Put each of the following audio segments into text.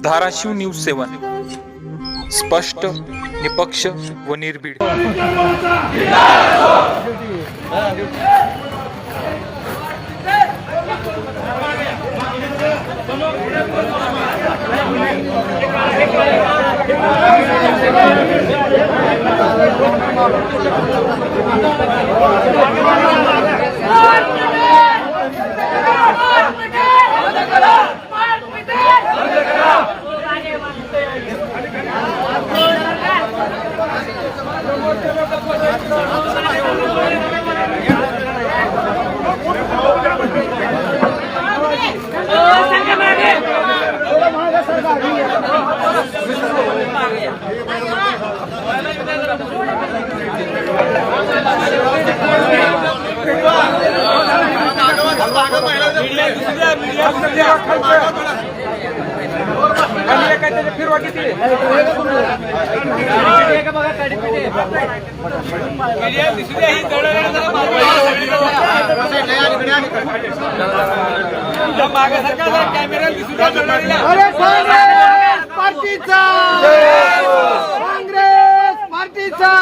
Dharashiv news 7 स्पष्ट, निपक्ष व निर्भीड। कांग्रेस पार्टीचा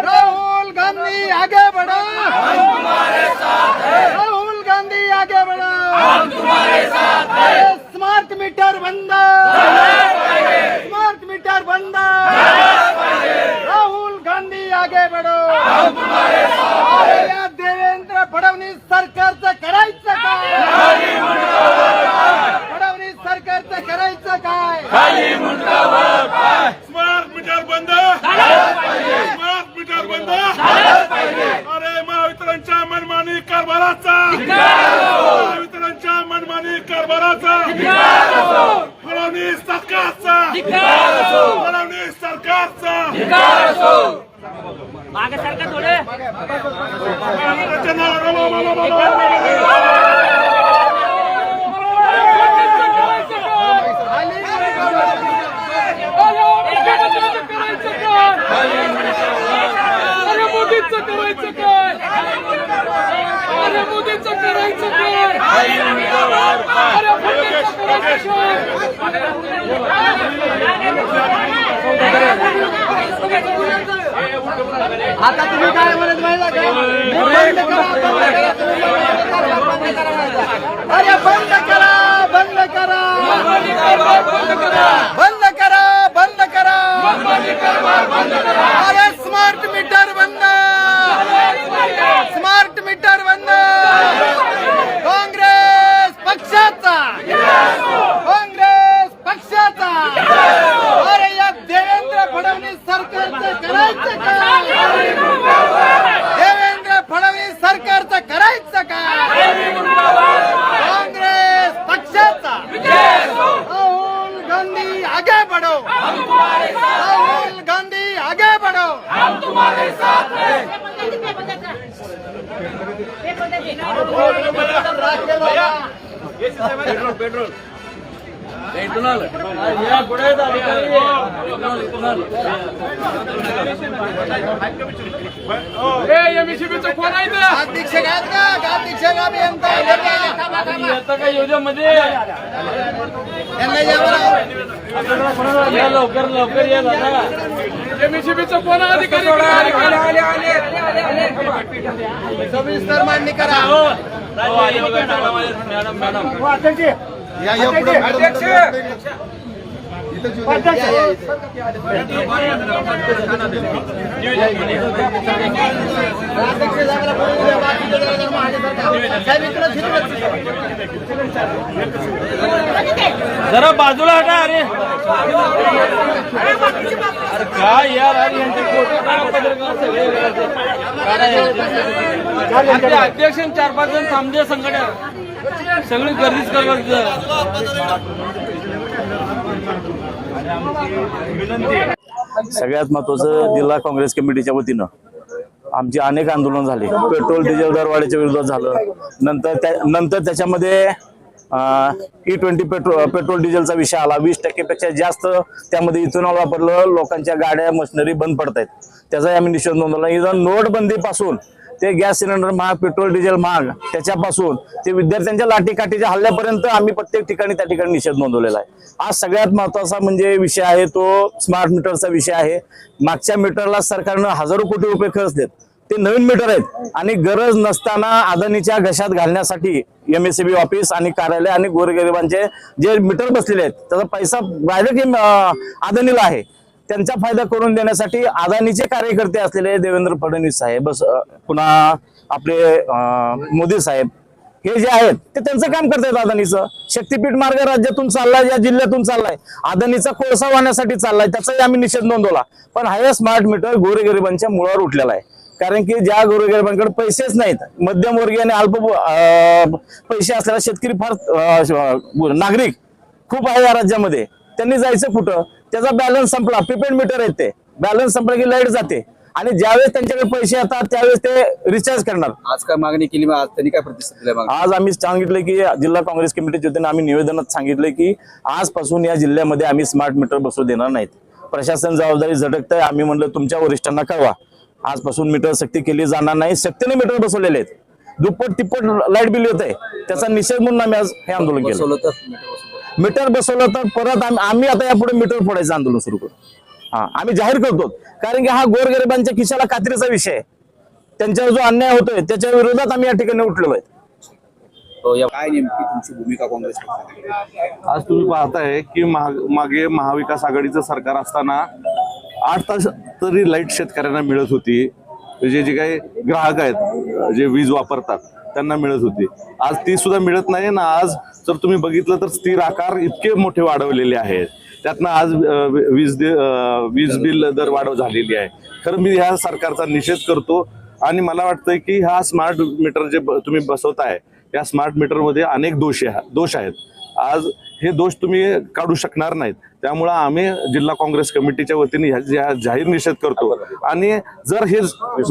राहुल गांधी आगे बढ़ो, हम तुम्हारे साथ हैं। राहुल गांधी आगे बढ़ो, हम तुम्हारे साथ हैं। स्मार्ट मीटर बंद, स्मार्ट मीटर बंद। राहुल गांधी आगे बढ़ो, हम तुम्हारे साथ हैं। या देवेंद्र फडणवीस सरकारचं करायचं काय? फडणवीस सरकारचं करायचं काय? स्मार्ट मीटर बंद, स्मार्ट मीटर बंद। अरे महावितरणच्या मनमानी कारभाराचा, महावितरणच्या मनमानी कारभाराचा फडणवीस सरकारचा, फडणवीस सरकारचा मागे सरकार थोडे आता तुम्ही काय म्हणत माहिती का? अरे बंद करा, बंद करा, बंद करा, बंद करा, बंद करा। अरे स्मार्ट मीटर बंद, स्मार्ट मीटर बंद। काँग्रेस पक्षाचा, काँग्रेस पक्षाचा। अरे या देवेंद्र फडणवीस सरकारचं करायचं काय? देवेंद्र फडणवीस सरकारचं करायचं काय? काँग्रेस पक्षाचा राहुल गांधी आगे बढ़ो, राहुल गांधी आगे बढ़ो, हम तुम्हारे साथ हैं। पेट्रोल कोण आहे अध्यक्ष आहेत का? अध्यक्ष अभियंता का योजनेमध्ये लवकर लवकर या दादा। एमएससीबीचा कोण अधिकारी सविस्तर मांडणी करा। मॅडम मॅडम या पुढे अध्यक्ष जरा बाजूला हटा। अरे काय यार, अरे यांचे फोटो पत्रकार सगळे अध्यक्ष 4-5 जण थांबले संघटना सगळी गर्दीच करत। सगळ्यात महत्त्वाचं जिल्हा काँग्रेस कमिटीच्या वतीनं आमची अनेक आंदोलन झाले। पेट्रोल डिझेल दरवाढीच्या विरोधात झालं, नंतर त्याच्यामध्ये E20 पेट्रोल डिझेलचा विषय आला, 20% पेक्षा जास्त त्यामध्ये इथेनॉल वापरलं, लोकांच्या गाड्या मशिनरी बंद पडत आहेत, त्याचाही आम्ही निषेध नोंदवला. इव्हन नोटबंदीपासून ते गॅस सिलेंडर महाग, पेट्रोल डिझेल महाग, त्याच्यापासून ते विद्यार्थ्यांच्या लाठीकाठीच्या हल्ल्यापर्यंत आम्ही प्रत्येक ठिकाणी त्या ठिकाणी निषेध नोंदवलेला आहे. आज सगळ्यात महत्वाचा म्हणजे विषय आहे तो स्मार्ट मीटरचा विषय आहे. मागच्या मीटरला सरकारनं हजारो कोटी रुपये खर्चलेत, ते नवीन मीटर आहेत आणि गरज नसताना अदानीच्या घशात घालण्यासाठी MSEB ऑफिस आणि कार्यालय आणि गोरगरिबांचे जे मीटर बसलेले आहेत त्याचा पैसा डायरेक्ट अदानीला आहे. त्यांचा फायदा करून देण्यासाठी अदानीचे कार्यकर्ते असलेले देवेंद्र फडणवीस साहेब, पुन्हा आपले मोदी साहेब हे जे आहेत ते त्यांचं काम करतात. अदानीचं शक्तीपीठ मार्ग राज्यातून चाललाय, या जिल्ह्यातून चाललाय, अदानीचा कोळसा वाहण्यासाठी चाललाय, त्याचाही आम्ही निषेध नोंदवला. पण हा स्मार्ट मीटर गोरगरिबांच्या मुळावर उठलेला आहे. कारण की ज्या गोरगरिबांकडे पैसेच नाहीत, मध्यमवर्गीय आणि अल्प पैसे असलेला शेतकरी फार नागरिक खूप आहे या राज्यामध्ये, त्यांनी जायचं कुठं? त्याचा बॅलन्स संपला, प्रीपेड मीटर आहेत, ते बॅलन्स संपला की लाईट जाते आणि ज्यावेळेस त्यांच्याकडे पैसे येतात त्यावेळेस ते रिचार्ज करणार. आज काय मागणी केली, आज त्यांनी काय प्रतिसाद दिला? आज आम्ही सांगितलं की जिल्हा काँग्रेस कमिटीच्या वतीने आम्ही निवेदनात सांगितलं की आजपासून या जिल्ह्यामध्ये आम्ही स्मार्ट मीटर बसवू देणार नाहीत. प्रशासन जबाबदारी झटकतंय. आम्ही म्हणलं तुमच्या वरिष्ठांना कळवा, आजपासून मीटर सक्ती केली जाणार नाही. सक्तीने मीटर बसवलेले आहेत, दुप्पट तिप्पट लाईट बिल येत आहे, त्याचा निषेध म्हणून आम्ही आज हे आंदोलन केलं. मीटर बसवलं तर परत आम्ही आता यापुढे मीटर फोडायचं आंदोलन सुरू करू. आम्ही जाहीर करतो, कारण की हा गोरगरिबांच्या खिशाला कात्रीचा विषय आहे. त्यांच्यावर जो अन्याय होतोय त्याच्या विरोधात आम्ही या ठिकाणी उठलेलो आहे. काय नेमकी तुमची भूमिका काँग्रेस पक्षाची? आज तुम्ही पाहताय की मागे महाविकास आघाडीचं सरकार असताना 8 तास तरी लाईट शेतकऱ्यांना मिळत होती. जे काही ग्राहक आहेत, जे वीज वापरतात, त्यांना मिळत होती. आज ती सुद्धा मिळत नाही ना. आज जर तुम्ही बघितलं तर स्थिर आकार इतके मोठे वाढवलेले आहेत, त्यातनं आज वीज बिल दर वाढ झालेली आहे. खरं मी ह्या सरकारचा निषेध करतो आणि मला वाटतंय की हा स्मार्ट मीटर जे तुम्ही बसवताय, या स्मार्ट मीटरमध्ये अनेक दोष आहेत. आज हे दोष तुम्ही काढू शकणार नाहीत. त्यामुळे आम्ही जिल्हा काँग्रेस कमिटीच्या वतीने जाहीर निषेध करतो आणि जर हे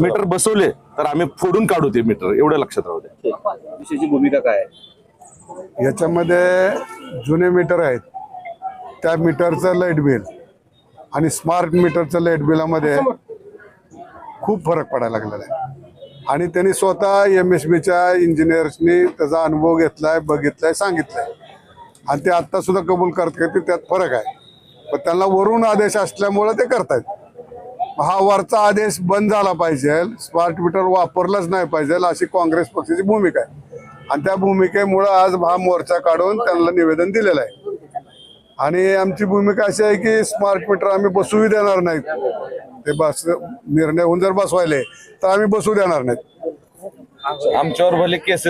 मीटर बसवले तर आम्ही फोडून काढू ते मीटर, एवढं लक्षात राहू दे. विषयाची भूमिका काय आहे? याच्यामध्ये जुने मीटर आहेत, त्या मीटरचं लाईट बिल आणि स्मार्ट मीटरचं लाईट बिलामध्ये खूप फरक पडायला लागलेला आहे. आणि त्यांनी स्वतः MSEBच्या इंजिनियर्सनी त्याचा अनुभव घेतलाय, बघितलाय, सांगितलाय आणि ते आत्ता सुद्धा कबूल करतात की त्यात फरक आहे. पण त्यांना वरून आदेश असल्यामुळे ते करतायत. हा वरचा आदेश बंद झाला पाहिजे, स्मार्ट मीटर वापरलंच नाही पाहिजे, अशी काँग्रेस पक्षाची भूमिका आहे. आणि त्या भूमिकेमुळे आज हा मोर्चा काढून त्यांना निवेदन दिलेलं आहे. आणि आमची भूमिका अशी आहे की स्मार्ट मीटर आम्ही बसवू देणार नाहीत. ते निर्णय होऊन जर बसवायले तर आम्ही बसवू देणार नाहीत. आमच्यावर भले केसेस